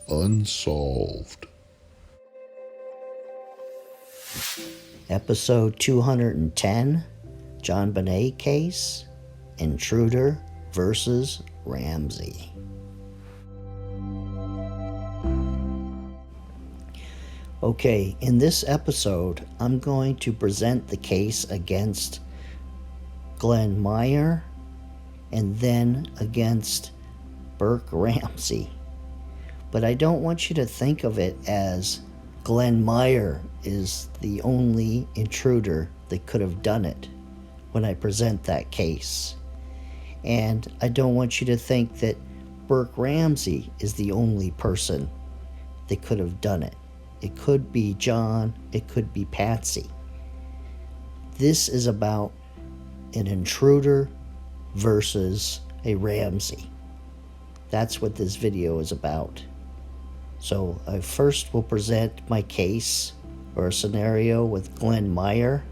Unsolved. Episode 210, JonBenet Case, Intruder versus Ramsey. Okay, in this episode, I'm going to present the case against Glenn Meyer and then against Burke Ramsey. But I don't want you to think of it as Glenn Meyer is the only intruder that could have done it when I present that case. And I don't want you to think that Burke Ramsey is the only person that could have done it. It could be John, it could be Patsy. This is about an intruder versus a Ramsey. That's what this video is about. So I first will present my case or a scenario with Glenn Meyer.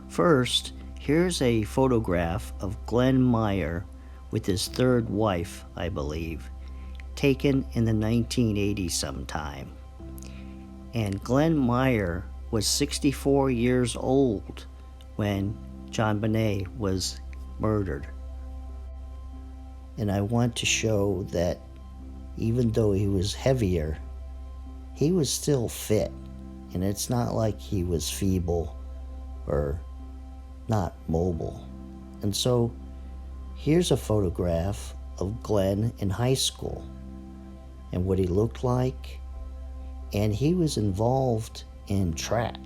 First, here's a photograph of Glenn Meyer with his third wife, I believe, taken in the 1980s sometime. And Glenn Meyer was 64 years old when JonBenet was murdered. And I want to show that even though he was heavier, he was still fit. And it's not like he was feeble or not mobile. And so here's a photograph of Glenn in high school and what he looked like. And he was involved in track.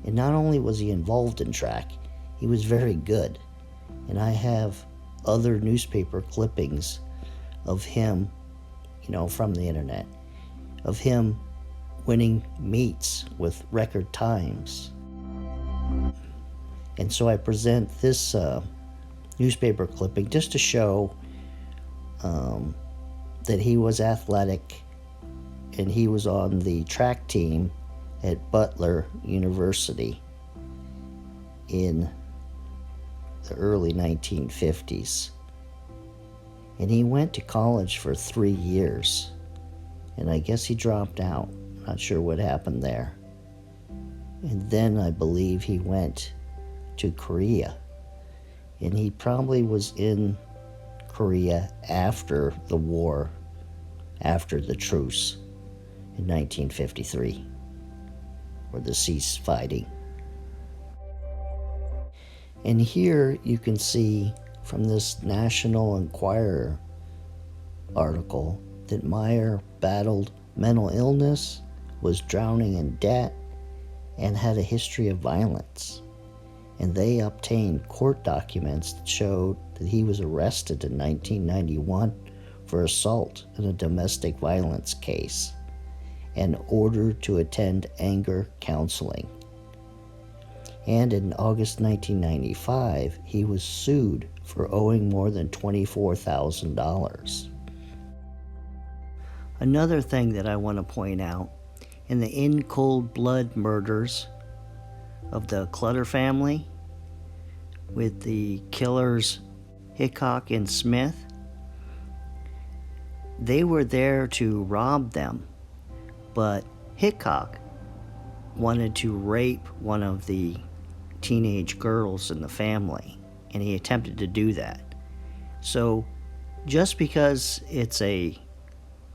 And not only was he involved in track, he was very good. And I have other newspaper clippings of him, from the internet, of him winning meets with record times. And so I present this newspaper clipping just to show that he was athletic and he was on the track team at Butler University in the early 1950s. And he went to college for 3 years. And I guess he dropped out. Not sure what happened there. And then I believe he went to Korea. And he probably was in Korea after the war, after the truce in 1953, or the cease fighting. And here you can see from this National Enquirer article that Meyer battled mental illness, was drowning in debt, and had a history of violence. And they obtained court documents that showed that he was arrested in 1991 for assault in a domestic violence case and ordered to attend anger counseling. And in August 1995, he was sued for owing more than $24,000. Another thing that I want to point out, in the in cold blood murders of the Clutter family, with the killers Hickok and Smith, they were there to rob them, but Hickok wanted to rape one of the teenage girls in the family, and he attempted to do that. So just because it's a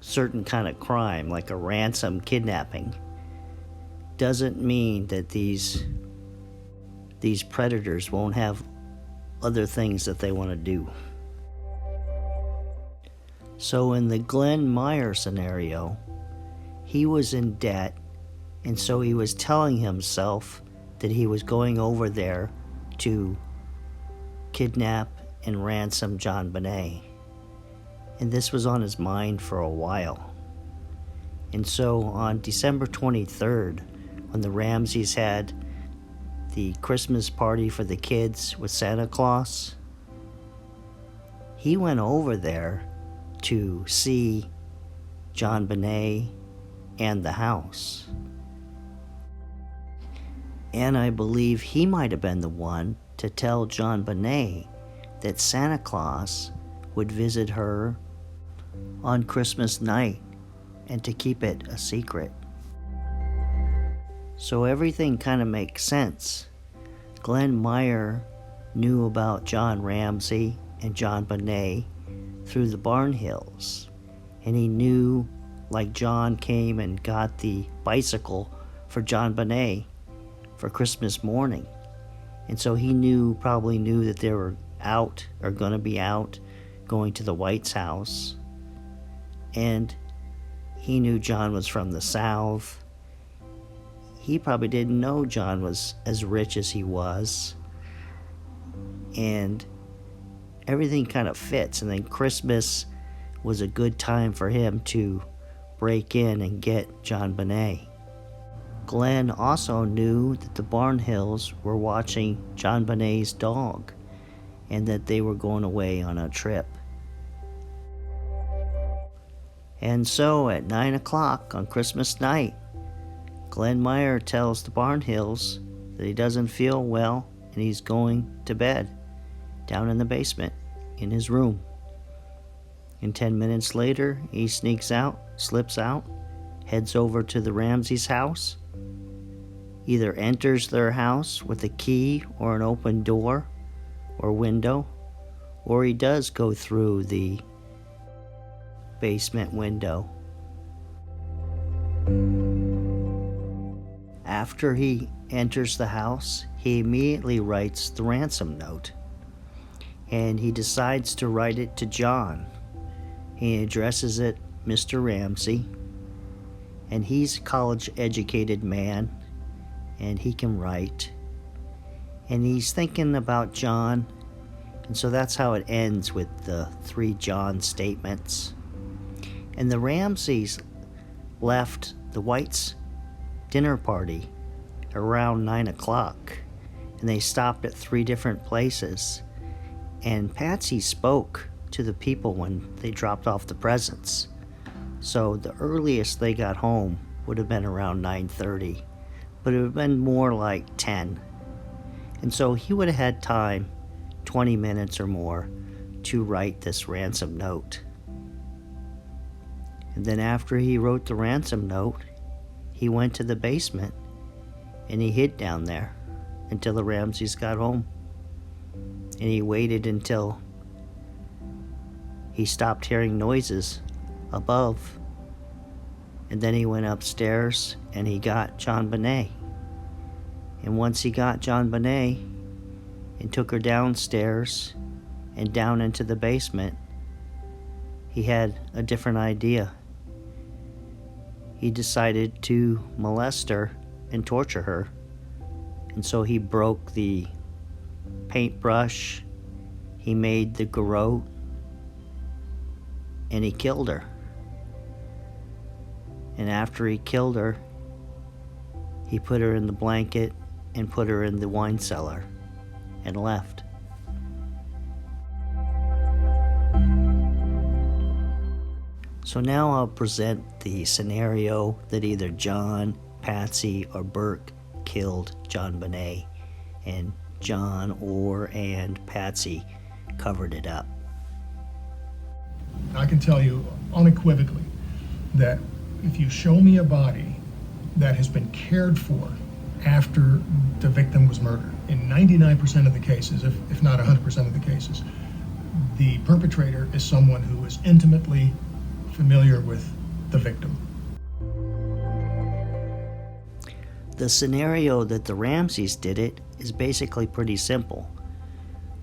certain kind of crime, like a ransom kidnapping, doesn't mean that these predators won't have other things that they want to do. So in the Glenn Meyer scenario, he was in debt, and so he was telling himself that he was going over there to kidnap and ransom JonBenet. And this was on his mind for a while. And so on December 23rd, when the Ramseys had the Christmas party for the kids with Santa Claus, he went over there to see JonBenet and the house. And I believe he might have been the one to tell JonBenet that Santa Claus would visit her on Christmas night and to keep it a secret. So everything kind of makes sense. Glenn Meyer knew about John Ramsey and JonBenet through the Barnhills, and he knew, like, John came and got the bicycle for JonBenet for Christmas morning, and so he probably knew that they were out or going to be out going to the White's house, and he knew John was from the South. He probably didn't know John was as rich as he was, and everything kind of fits. And then Christmas was a good time for him to break in and get JonBenet. Glenn also knew that the Barnhills were watching JonBenet's dog and that they were going away on a trip. And so at 9 o'clock on Christmas night, Glenn Meyer tells the Barnhills that he doesn't feel well and he's going to bed down in the basement in his room. And 10 minutes later, he slips out, heads over to the Ramsey's house, either enters their house with a key or an open door or window, or he does go through the basement window. After he enters the house, he immediately writes the ransom note, and he decides to write it to John. He addresses it Mr. Ramsey, and he's a college-educated man, and he can write, and he's thinking about John, and so that's how it ends with the 3 John statements. And the Ramseys left the Whites' dinner party around 9 o'clock, and they stopped at 3 different places, and Patsy spoke to the people when they dropped off the presents. So the earliest they got home would have been around 9:30, but it would have been more like 10. And so he would have had time, 20 minutes or more, to write this ransom note. And then after he wrote the ransom note, he went to the basement and he hid down there until the Ramseys got home. And he waited until he stopped hearing noises above. And then he went upstairs and he got JonBenet. And once he got JonBenet and took her downstairs and down into the basement, he had a different idea. He decided to molest her and torture her. And so he broke the paintbrush, he made the garrote, and he killed her. And after he killed her, he put her in the blanket and put her in the wine cellar and left. So now I'll present the scenario that either John, Patsy, or Burke killed JonBenet, and John and Patsy covered it up. I can tell you unequivocally that if you show me a body that has been cared for after the victim was murdered, in 99% of the cases, if not 100% of the cases, the perpetrator is someone who is intimately familiar with the victim. The scenario that the Ramseys did it is basically pretty simple.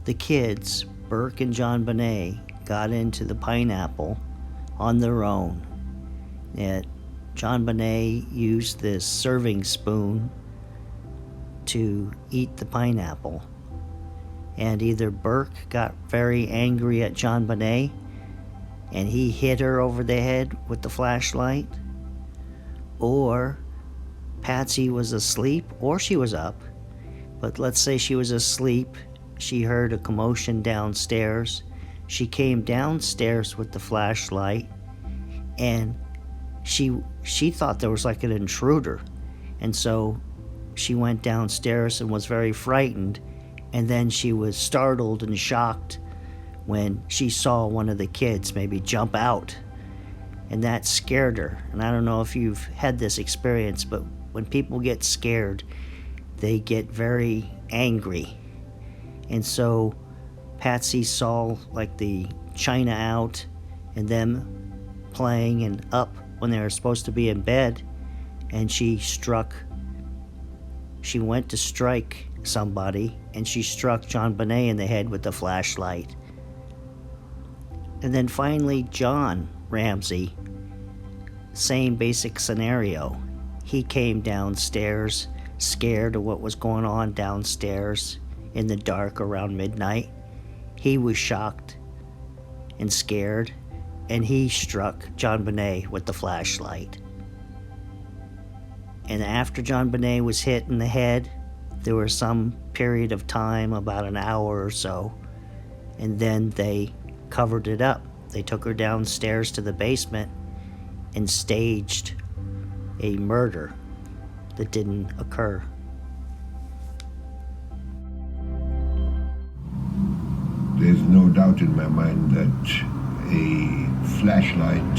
The kids, Burke and JonBenet, got into the pineapple on their own. And JonBenet used this serving spoon to eat the pineapple. And either Burke got very angry at JonBenet and he hit her over the head with the flashlight, or Patsy was asleep, or she was up, but let's say she was asleep, she heard a commotion downstairs, she came downstairs with the flashlight, and she thought there was like an intruder, and so she went downstairs and was very frightened, and then she was startled and shocked when she saw one of the kids maybe jump out and that scared her. And I don't know if you've had this experience, but when people get scared, they get very angry. And so Patsy saw like the china out and them playing and up when they were supposed to be in bed, and she went to strike somebody, and she struck JonBenet in the head with the flashlight. And then finally John Ramsey, same basic scenario. He came downstairs scared of what was going on downstairs in the dark around midnight. He was shocked and scared, and he struck JonBenet with the flashlight. And after JonBenet was hit in the head, there was some period of time, about an hour or so, and then they covered it up. They took her downstairs to the basement and staged a murder that didn't occur. There's no doubt in my mind that a flashlight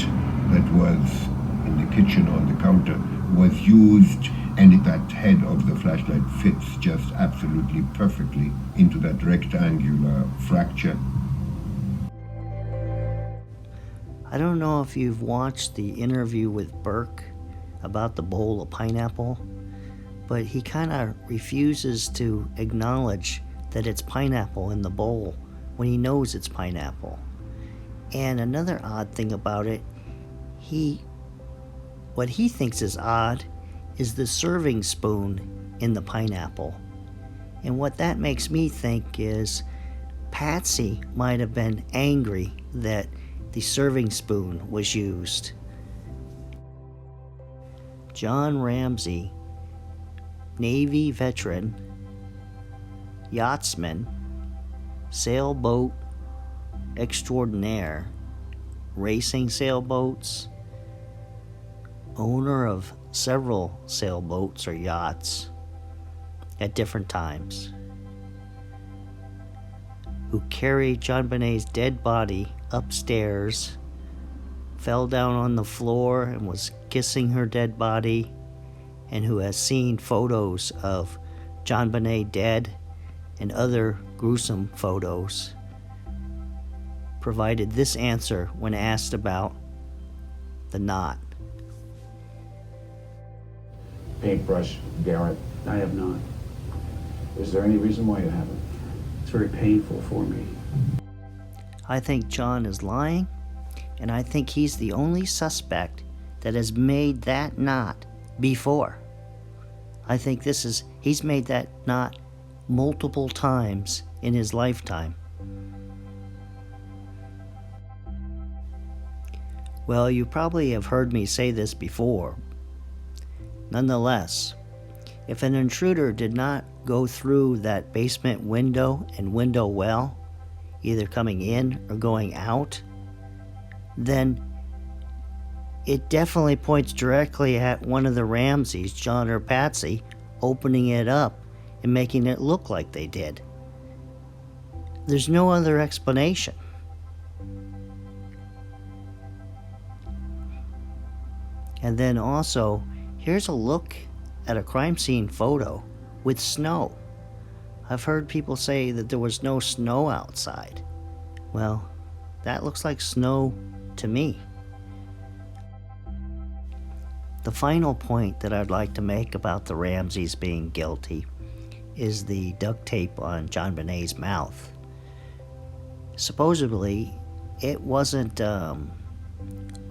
that was in the kitchen on the counter was used, and that head of the flashlight fits just absolutely perfectly into that rectangular fracture. I don't know if you've watched the interview with Burke about the bowl of pineapple, but he kind of refuses to acknowledge that it's pineapple in the bowl when he knows it's pineapple. And another odd thing about it, what he thinks is odd is the serving spoon in the pineapple. And what that makes me think is Patsy might have been angry that the serving spoon was used. John Ramsey, Navy veteran, yachtsman, sailboat extraordinaire, racing sailboats, owner of several sailboats or yachts at different times, who carried JonBenet's dead body upstairs, fell down on the floor and was kissing her dead body, and who has seen photos of JonBenet dead and other gruesome photos, provided this answer when asked about the knot. Paintbrush, Garrett. I have not. Is there any reason why you haven't? It's very painful for me. I think John is lying, and I think he's the only suspect that has made that knot before. I think he's made that knot multiple times in his lifetime. Well, you probably have heard me say this before. Nonetheless, if an intruder did not go through that basement window and window well, either coming in or going out, then it definitely points directly at one of the Ramseys, John or Patsy, opening it up and making it look like they did. There's no other explanation. And then also, here's a look at a crime scene photo with snow. I've heard people say that there was no snow outside. Well, that looks like snow to me. The final point that I'd like to make about the Ramseys being guilty is the duct tape on JonBenet's mouth. Supposedly, it wasn't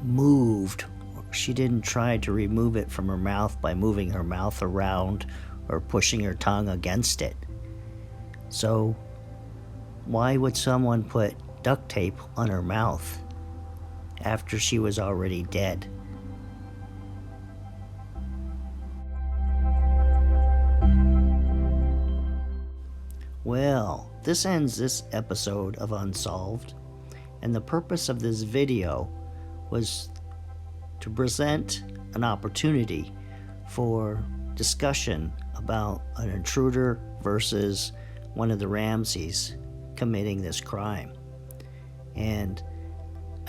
moved. She didn't try to remove it from her mouth by moving her mouth around or pushing her tongue against it. So, why would someone put duct tape on her mouth after she was already dead? Well, this ends this episode of Unsolved, and the purpose of this video was to present an opportunity for discussion about an intruder versus one of the Ramseys committing this crime. And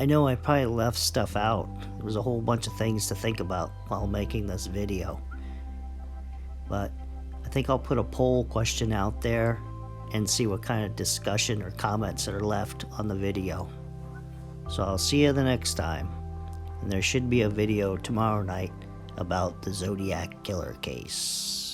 I know I probably left stuff out. There was a whole bunch of things to think about while making this video. But I think I'll put a poll question out there and see what kind of discussion or comments that are left on the video. So I'll see you the next time. And there should be a video tomorrow night about the Zodiac Killer case.